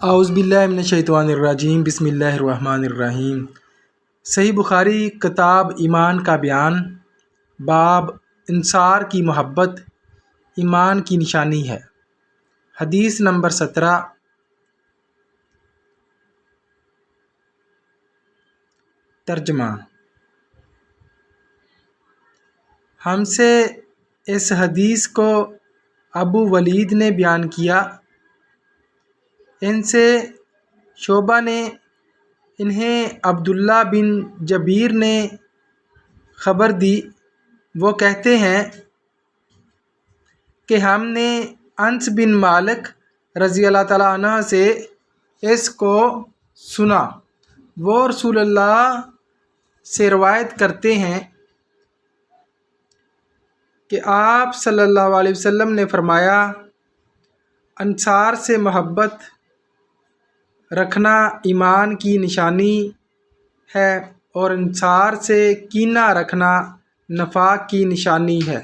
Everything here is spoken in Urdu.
اعوذ باللہ من الشیطان الرجیم، بسم اللہ الرحمن الرحیم۔ صحیح بخاری کتاب ایمان کا بیان، باب انصار کی محبت ایمان کی نشانی ہے۔ حدیث نمبر 17۔ ترجمہ۔ ہم سے اس حدیث کو ابو ولید نے بیان کیا، ان سے شعبہ نے، انہیں عبداللہ بن جبیر نے خبر دی۔ وہ کہتے ہیں کہ ہم نے انس بن مالک رضی اللہ تعالیٰ عنہ سے اس کو سنا۔ وہ رسول اللہ سے روایت کرتے ہیں کہ آپ صلی اللہ علیہ وسلم نے فرمایا، انصار سے محبت رکھنا ایمان کی نشانی ہے اور انصار سے کینہ رکھنا نفاق کی نشانی ہے۔